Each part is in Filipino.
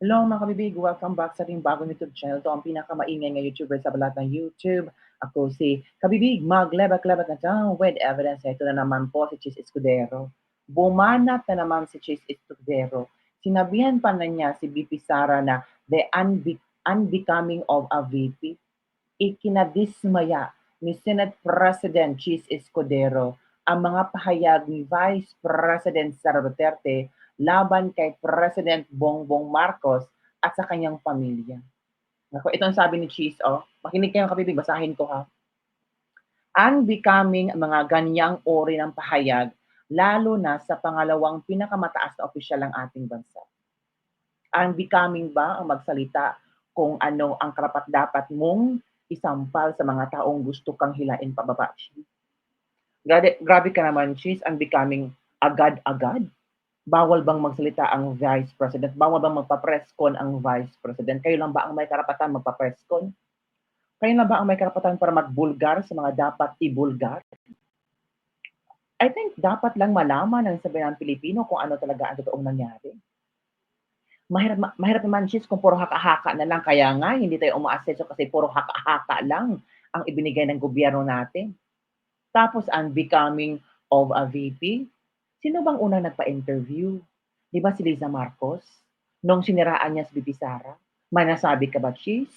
Hello mga kabibig, welcome back sa ating bagong YouTube channel. Ito ang pinakamaingay na YouTuber sa balat ng YouTube. Ako si Kabibig, maglebat-lebat na tayo with evidence. Ito na naman po si Chis Escudero. Bumanat na naman si Chis Escudero. Sinabihan pa na niya si BP Sara na the unbecoming of a VP. Ikinadismaya ni Senate President Chis Escudero ang mga pahayag ni Vice President Sara Duterte laban kay President Bongbong Marcos at sa kanyang pamilya. Naku, ito ang sabi ni Cheese, oh. Makinig kayo kabibig, basahin ko ha. Unbecoming mga ganyang uri ng pahayag, lalo na sa pangalawang pinakamataas na opisyal ng ating bansa. Unbecoming ba ang magsalita kung ano ang karapat-dapat mong isampal sa mga taong gusto kang hilain pababa? Grabe ka naman, Cheese, unbecoming agad-agad. Bawal bang magsalita ang Vice President? Bawal bang magpa-press con ang Vice President? Kayo lang ba ang may karapatan magpa-press con? Kayo lang ba ang may karapatan para magbulgar sa mga dapat ibulgar? I think dapat lang malaman ng sabihan ng Pilipino kung ano talaga ang totoong nangyari. Mahirap naman, Chis, kung puro haka-haka na lang. Kaya nga, hindi tayo umaaseso kasi puro haka-haka lang ang ibinigay ng gobyerno natin. Tapos, unbecoming of a VP, sino bang unang nagpa-interview? Di ba si Liza Marcos? Nung siniraan niya si VP Sara? May nasabi ka ba, Chis?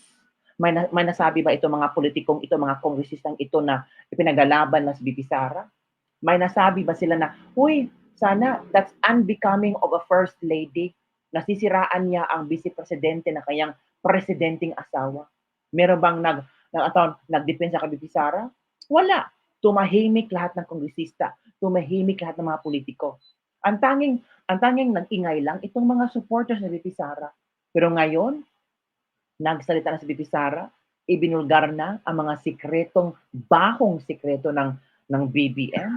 May nasabi ba ito mga politikong ito, mga kongresistang ito na ipinagalaban na si VP Sara? May nasabi ba sila na, huy, sana that's unbecoming of a first lady. Nasisiraan niya ang vice presidente na kanyang presidenteng asawa. Meron bang nagdepensa kay VP Sara? Wala. Tumahimik lahat ng kongresista. Tumahimik lahat ng mga politiko. Ang tanging nag-ingay lang itong mga supporters ni VP Sara. Pero ngayon, nagsalita na si VP Sara, ibinulgar na ang mga sikretong, bahong sikreto ng BBM.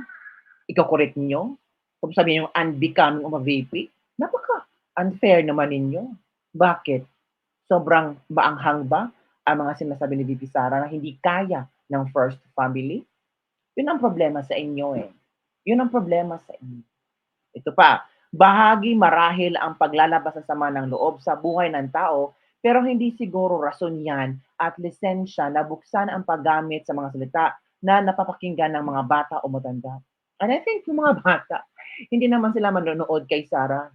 Iko-correct niyo? Kung sabihin yung unbecoming of a VP, napaka-unfair naman ninyo. Bakit? Sobrang baanghang ba ang mga sinasabi ni VP Sara na hindi kaya ng first family? Yun ang problema sa inyo eh. Yun ang problema sa inyo. Ito pa, bahagi marahil ang paglalabas ng sama ng loob sa buhay ng tao, pero hindi siguro rason yan at lisensya na buksan ang paggamit sa mga salita na napapakinggan ng mga bata o matanda. And I think yung mga bata, hindi naman sila manonood kay Sarah.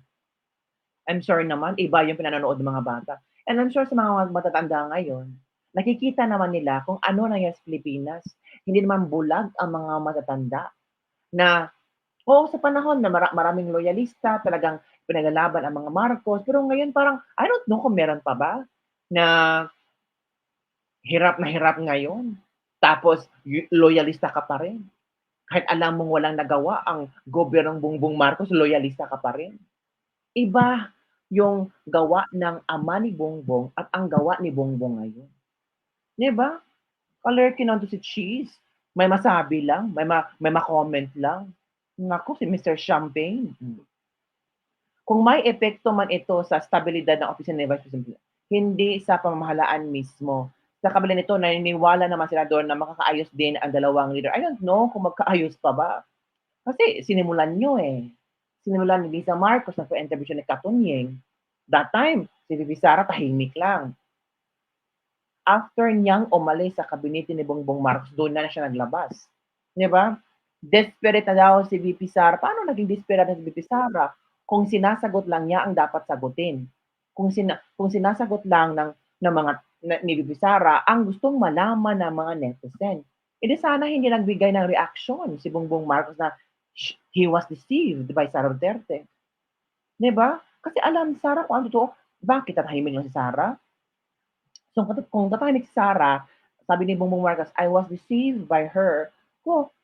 I'm sorry naman, iba yung pinanonood ng mga bata. And I'm sure sa mga matatanda ngayon, nakikita naman nila kung ano nangyari sa Pilipinas. Hindi naman bulag ang mga matatanda na oo, sa panahon na maraming loyalista, talagang pinaglalaban ang mga Marcos. Pero ngayon parang, I don't know kung meron pa ba na hirap ngayon. Tapos loyalista ka pa rin. Kahit alam mong walang nagawa ang gobyernong Bongbong Marcos, loyalista ka pa rin. Iba yung gawa ng ama ni Bongbong at ang gawa ni Bongbong ngayon. Di ba? Kalerkin nandun si Cheese. May masabi lang, may ma-comment lang. Naku, si Mr. Champagne. Kung may epekto man ito sa stabilidad ng opisina ni Vice President, hindi sa pamamahalaan mismo. Sa kabila nito, naniniwala naman sila doon na makakaayos din ang dalawang leader. I don't know kung magkaayos pa ba. Kasi sinimulan nyo eh. Sinimulan ni Lisa Marcos na pa-interview siya ni Katunyeng. That time, si Vivi Sara tahimik lang. After niyang umalis sa kabinete ni Bongbong Marcos, doon na siya naglabas. Di ba? Desperate na daw si VP Sara. Paano naging desperate na si VP Sara? Kung sinasagot lang niya ang dapat sagutin. Kung sinasagot lang ng mga ni VP Sara ang gustong malaman ng mga netizen. E di sana hindi nagbigay ng reaction si Bongbong Marcos na he was deceived by Sara Duterte. Di ba? Kasi alam ni Sara kung ano totoo. Bakit tatahimik lang si Sara? So kung tatahimik si Sara, sabi ni Bongbong Marcos, I was deceived by her.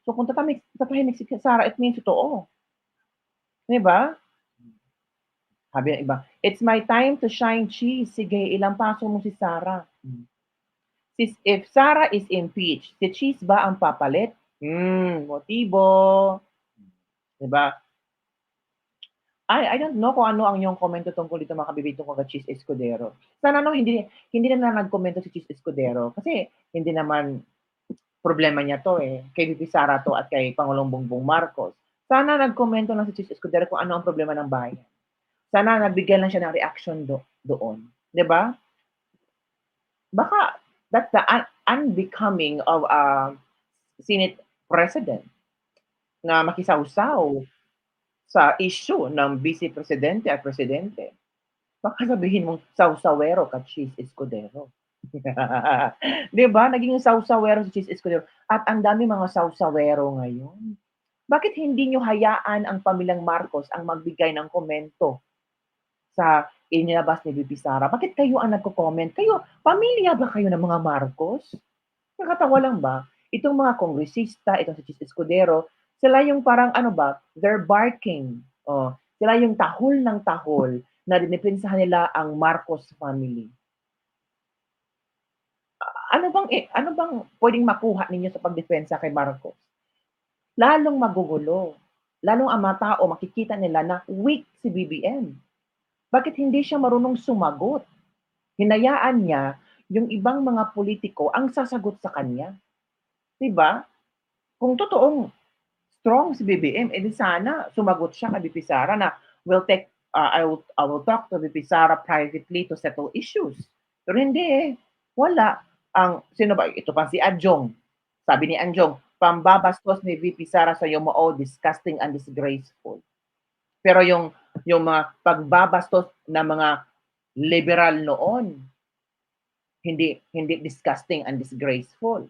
So kung tatahimik si Sara, it means totoo. Di ba? Sabi ng iba, it's my time to shine, Cheese. Sige, ilang paso mo si Sara. If Sara is impeached, si Cheese ba ang papalit? Motibo. Di ba? I don't know kung ano ang iyong komento tungkol dito mga kabibig tungkol kay Cheese Escudero. Sana hindi na nagkomento si Cheese Escudero kasi hindi naman problema niya to eh. Kay VP Sara to at kay Pangulong Bongbong Marcos. Sana nagkomento lang si Cheese Escudero kung ano ang problema ng bayan. Sana nagbigyan lang siya ng reaction doon. 'Di ba? Baka that's the unbecoming of a Senate President na makisawsaw sa issue ng Vice Presidente at Presidente. Baka sabihin mong sawsawero ka, Cheese Escudero. 'Di ba, naging sawsawero si Cheese Escudero at ang daming mga sawsawero ngayon. Bakit hindi niyo hayaan ang pamilyang Marcos ang magbigay ng komento sa inilabas ni VP Sara? Bakit kayo ang nagko-comment? Kayo, pamilya ba kayo ng mga Marcos? Nakakatawa lang ba? Itong mga kongresista, itong si Cheese Escudero, sila yung parang ano ba, they're barking. Oh, sila yung tahol ng tahol na dinipensahan nila ang Marcos family. Ano bang pwedeng makuha ninyo sa pagdepensa kay Marcos? Lalong magugulo. Lalong ang mga tao makikita nila na weak si BBM. Bakit hindi siya marunong sumagot? Hinayaan niya yung ibang mga politiko ang sasagot sa kanya. 'Di ba? Kung totoong strong si BBM, edi sana sumagot siya kay VP Sara na will take I will talk to VP Sara privately to settle issues. Pero hindi eh. Wala. Ang sino ba? Ito pa si Anjong. Sabi ni Anjong, pambabastos ni VP Sara sa Yumao, disgusting and disgraceful. Pero yung mga pagbabastos ng mga liberal noon, hindi disgusting and disgraceful.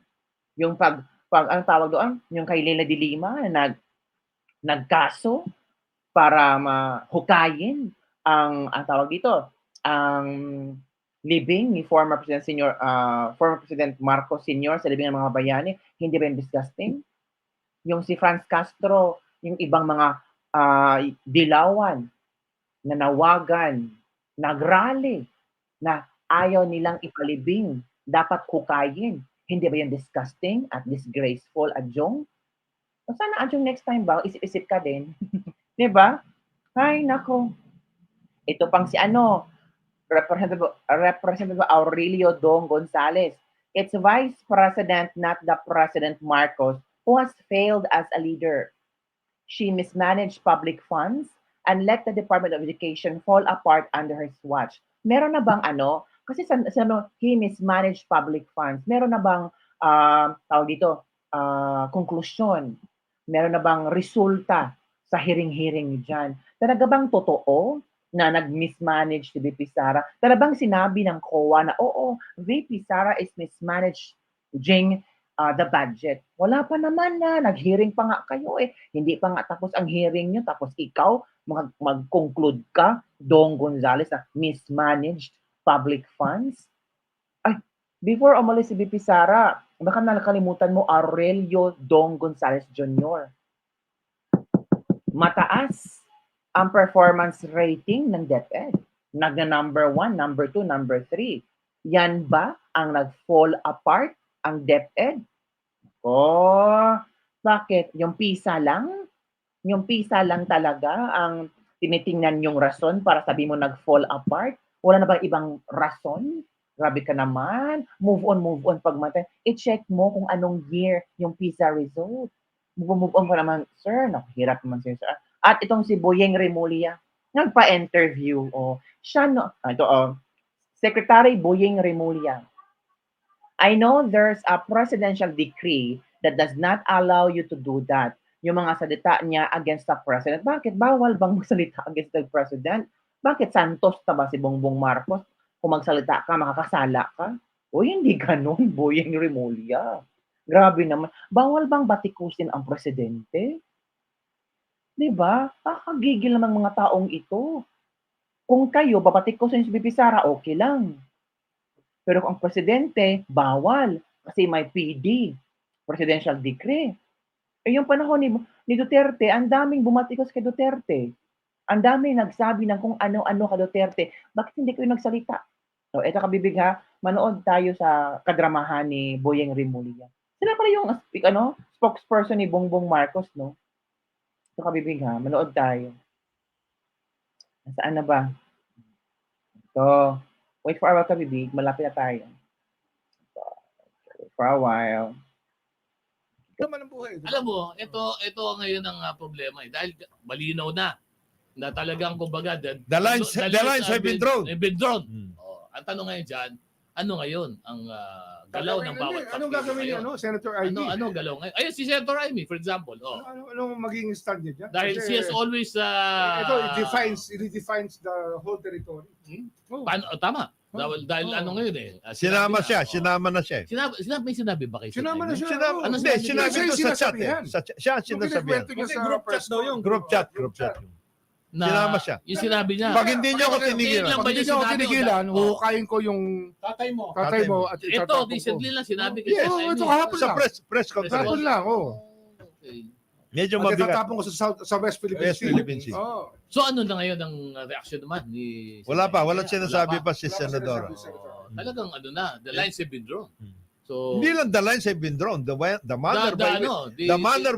Yung pag ang tawag doon, yung kay Leila de Lima na nagkaso para mahukayin ang tawag dito, ang libing ni former President Marcos Sr. sa libing ng mga bayani, hindi ba yung disgusting? Yung si Franz Castro, yung ibang mga dilawan, nanawagan, nagrally, na ayaw nilang ipalibing, dapat hukayin. Hindi ba yung disgusting at disgraceful, Adjong? O sana Adjong next time ba, isip-isip ka din. 'Di ba? Ay nako. Ito pang si ano, Representative Aurelio Dong Gonzales. It's Vice President, not the President Marcos, who has failed as a leader. She mismanaged public funds and let the Department of Education fall apart under his watch. Meron na bang ano? Kasi he mismanaged public funds. Meron na bang tawag dito, konklusyon? Meron na bang resulta sa hearing-hearing dyan? Talaga bang totoo na nag-mismanage si VP Sara? Talaga bang sinabi ng COA na, oo, VP Sara is mismanaging the budget? Wala pa naman na, nag-hearing pa nga kayo eh. Hindi pa nga tapos ang hearing nyo, tapos ikaw, mag-conclude ka, Dong Gonzales, na mismanaged public funds? Ay, before umalis si VP Sara, baka nakalimutan mo Aurelio Dong Gonzales Jr. Mataas ang performance rating ng DepEd. Nagna-number 1, number 2, number 3. Yan ba ang nag-fall apart ang DepEd? Oh, bakit? Yung PISA lang? Yung PISA lang talaga ang tinitingnan yung rason para sabi mo nag-fall apart? Wala na ba ibang rason? Grabe ka naman. Move on pag mata. I-check mo kung anong year yung PISA result. Move on ka naman, sir. Hirap naman sir. At itong si Boyeng Remulla, nagpa-interview. Oh, siya no, ito Secretary Boyeng Remulla. I know there's a presidential decree that does not allow you to do that. Yung mga salita niya against the president. Bakit? Bawal bang magsalita against the president? Bakit Santos ta ba si Bongbong Marcos? Kung magsalita ka, makakasala ka? O hindi ganun, Boyeng Remulla. Grabe naman. Bawal bang batikusin ang presidente? 'Di ba? Nakakagigil naman mga taong ito. Kung kayo babatikusin si VP Sara, okay lang. Pero kung ang presidente, bawal. Kasi may PD, Presidential Decree. Eh yung panahon ni Duterte, ang daming bumatikos kay Duterte. Ang daming nagsabi ng kung ano-ano kay Duterte. Bakit hindi kayo nagsalita? So, eto kabibig ha, manood tayo sa kadramahan ni Boyeng Remulla. Sila pala yung spokesperson ni Bongbong Marcos, no? Ito kabibig ha, manood tayo. Nasaan na ba? So, wait for a while kabibig, malapit na tayo. So, wait for a while. Naman ang buhay. Diba? Alam mo, ito ngayon ang problema eh. Dahil malinaw na na talagang kumbaga The lines have been drawn. Ang tanong ngayon dyan, ano ngayon ang galaw ng bawat partido? Anong gagawin niya, Senator Ivy? Ano galaw ngayon? Ayun, si Senator Ivy, for example. Anong magiging stand niya dyan? Dahil Kasi she has always... ito, it defines the whole territory. Tama. Dahil ano ngayon eh. Sinama na siya. May sinabi ba kayo? Sinama na siya. Ano Sinabi ko sa chat eh. Siya ang sinasabihan. Kasi Group chat. Sinama siya. Yung sinabi niya. Pag hindi niyo ako tinigilan. Pag hindi niyo ako tinigilan, huhukayin ko yung tatay mo. at ito, recently lang sinabi ko ito kahapon Sa lang. press conference. Kahapon lang, Okay. Medyo At mabigat. itatapon ko sa West Philippine Sea. Philippine Sea. So ano na ngayon ang reaction naman ni... Walang sinasabi pa si Senadora. Talagang ano na, the lines have been drawn. So, Hindi lang the lines have been drawn. The manner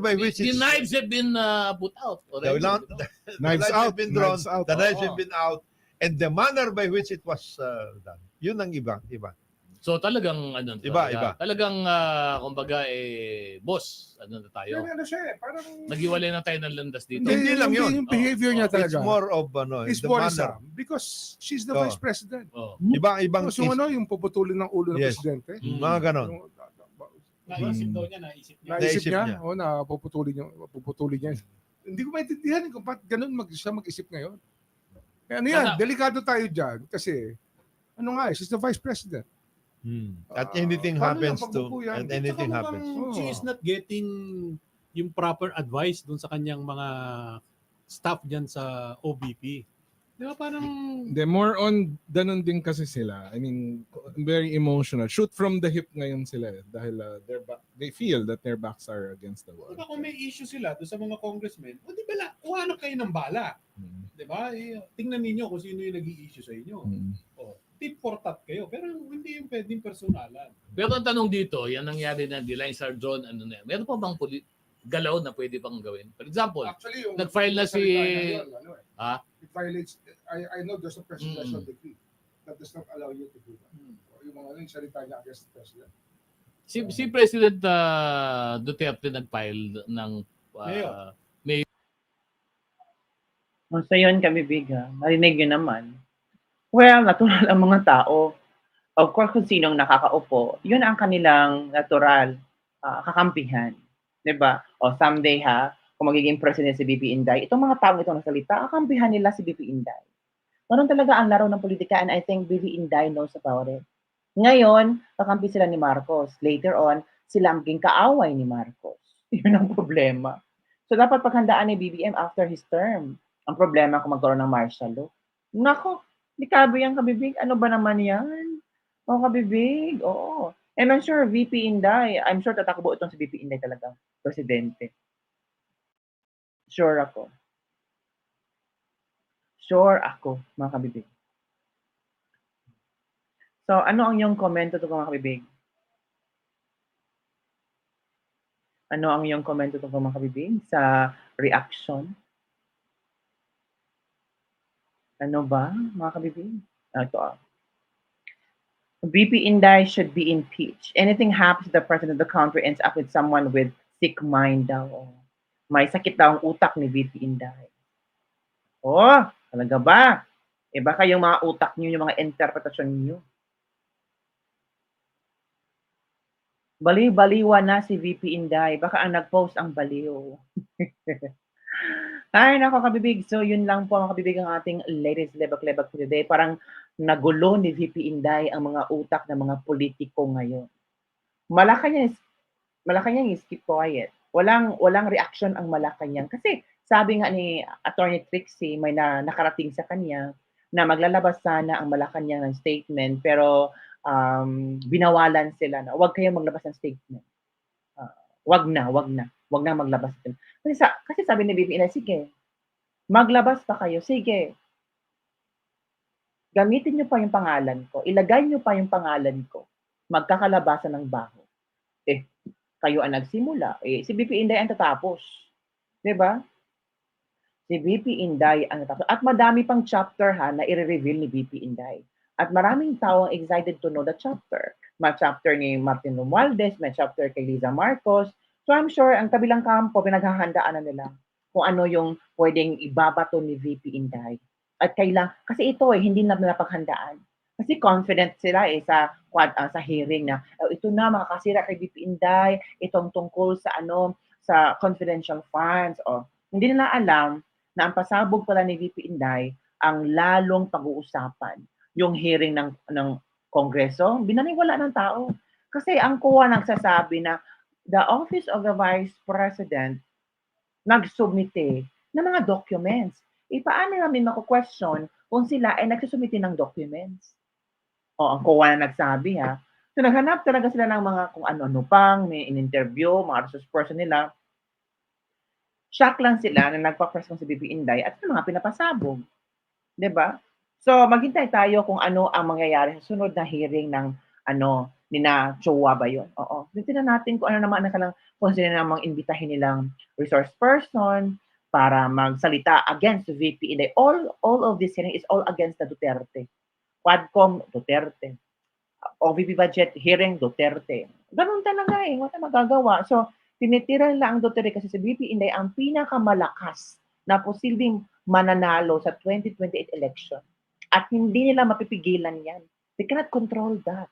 by which the knives have been put out. The knives have been drawn. The knives have been out. And the manner by which it was done. Yun ang iba. So talagang ano Iba. Talagang kumbaga boss, ano na tayo. Ano siya parang Naghiwalay na tayo ng landas dito. Hindi lang yun. Yung behavior niya It's talaga. more of It's the worrisome manner. because she's the vice president. Ibang So yung puputulin ng ulo ng Yes. presidente. mga ganon. Naisip daw niya, naisip niya. Naisip Naisip niya? niya. O na puputulin niya. Hindi ko maintindihan kung bakit ganun siya mag-isip ngayon. Ano yan, delikado tayo dyan kasi she's the vice president. At anything paano happens yan, to pagbubuyan? and anything Tsaka happens. mukhang she is not getting yung proper advice dun sa kanyang mga staff dyan sa OBP. Di ba parang... The more on, ganun din kasi sila. I mean, very emotional. Shoot from the hip ngayon sila. Dahil they feel that their backs are against the wall. Di ba kung may issue sila doon sa mga congressmen, o di ba kuhanap kayo ng bala. Di ba? Tingnan ninyo kung sino yung nag-i-issue sa inyo. O, tit for tat kayo. Pero hindi yung pwedeng personalan. Pero ang tanong dito, yan nangyari na the lines are drawn, ano na yan. Meron pa bang galaw na pwede pang gawin? For example, Actually, yung nag-file na si... it violates, I know there's a presidential decree that does not allow you to do that. Yung mga yung salita niya against the president. Si President Duterte nag-file ng So yun, kabibig ha. Narinig yun naman. Well, natural ang mga tao. Of course, kung sinong nakakaupo, yun ang kanilang natural kakampihan. Diba? O someday ha, kung magiging president si BP Inday, itong mga taong itong nasalita, kakampihan nila si BP Inday. Ganun talaga ang laro ng politika and I think BP Inday knows about it. Ngayon, kakampi sila ni Marcos. Later on, sila maging kaaway ni Marcos. Yun ang problema. So dapat paghandaan ni BBM after his term. Ang problema kung magkaroon ng martial law. Nako, di kabi yan, kabibig. Ano ba naman yan? O, kabibig. Oo. And I'm sure VP Inday, I'm sure tatakbo itong si VP Inday talagang presidente. Sure ako. Sure ako, mga kabibig. So, ano ang iyong komento to mga kabibig? Ano ang iyong komento to mga kabibig sa reaction? Ano ba, mga kabibig? Ito VP Inday should be impeached. Anything happens to the president of the country ends up with someone with sick mind daw. May sakit daw ang utak ni VP Inday. Oh, talaga ba? Baka yung mga utak niyo, yung mga interpretasyon niyo. Baliw-baliwa na si VP Inday. Baka ang nag-post ang baliw. Ay, nako kabibig. So, yun lang po mga kabibig ang ating latest lebak-lebak for today. Parang nagulo ni VP Inday ang mga utak ng mga politiko ngayon. Malacanang is keep quiet. Walang reaction ang Malacanang. Kasi sabi nga ni Attorney Trixie, may nakarating sa kanya na maglalabas sana ang Malacanang ng statement pero binawalan sila na huwag kayong maglabas ng statement. Wag na maglabas. Kasi sabi ni VP Inday, sige, maglabas pa kayo, sige. Gamitin niyo pa yung pangalan ko, ilagay niyo pa yung pangalan ko, magkakalabasan ng baho. Kayo ang nagsimula. Si VP Inday ang tatapos. Diba? Si VP Inday ang tatapos. At madami pang chapter na i-reveal ni VP Inday. At maraming tao ang excited to know the chapter. May chapter ni Martin Romualdez, may chapter kay Liza Marcos. So I'm sure ang kabilang kampo, pinaghahandaan na nila. kung ano yung pwedeng ibabato ni VP Inday. At kasi ito hindi na napaghandaan. Kasi confident sila sa hearing na ito na makakasira kay VP Inday, itong tungkol sa confidential funds. Hindi nila alam na ang pasabog pala ni VP Inday ang lalong pag-uusapan yung hearing ng Kongreso, binaniwala ng tao. Kasi ang COA nagsasabi na the Office of the Vice President nagsubmite ng mga documents. Paano namin mako-question kung sila ay nagsusumite ng documents? Ang COA na nagsabi ha. So naghanap talaga sila ng mga kung ano-ano pang, may in-interview, mga resource person nila. Shock lang sila na nagpa-press con si VP Inday at mga pinapasabog. 'Di ba? So maghintay tayo kung ano ang mangyayari sa sunod na hearing ng nina Chua ba yun? Oo. Tingnan natin kung ano naman kung sino namang imbitahin nilang resource person para magsalita against the VP Inday. All of this hearing is all against the Duterte. Quadcom, Duterte. OVP budget hearing, Duterte. Ganun talaga wala magagawa. So, tinitira nila ang Duterte kasi si VP Inday ang pinakamalakas na posibleng mananalo sa 2028 election. At hindi nila mapipigilan yan. They cannot control that.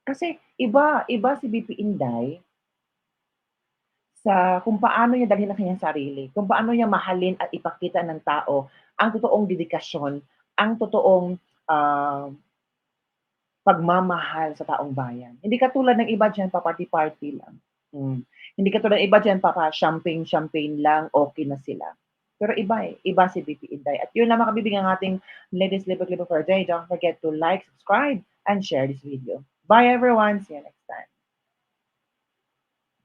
Kasi iba si VP Inday sa kung paano niya dalhin ang kanyang sarili, kung paano niya mahalin at ipakita ng tao ang totoong dedikasyon, ang totoong pagmamahal sa taong bayan. Hindi katulad ng iba dyan, pa-party-party lang. Hindi katulad ng iba dyan, champagne lang, okay na sila. Pero iba si VP Inday. At yun lang mga kabibig ang ating Ladies Libre for today. Don't forget to like, subscribe, and share this video. Bye everyone. See you next time.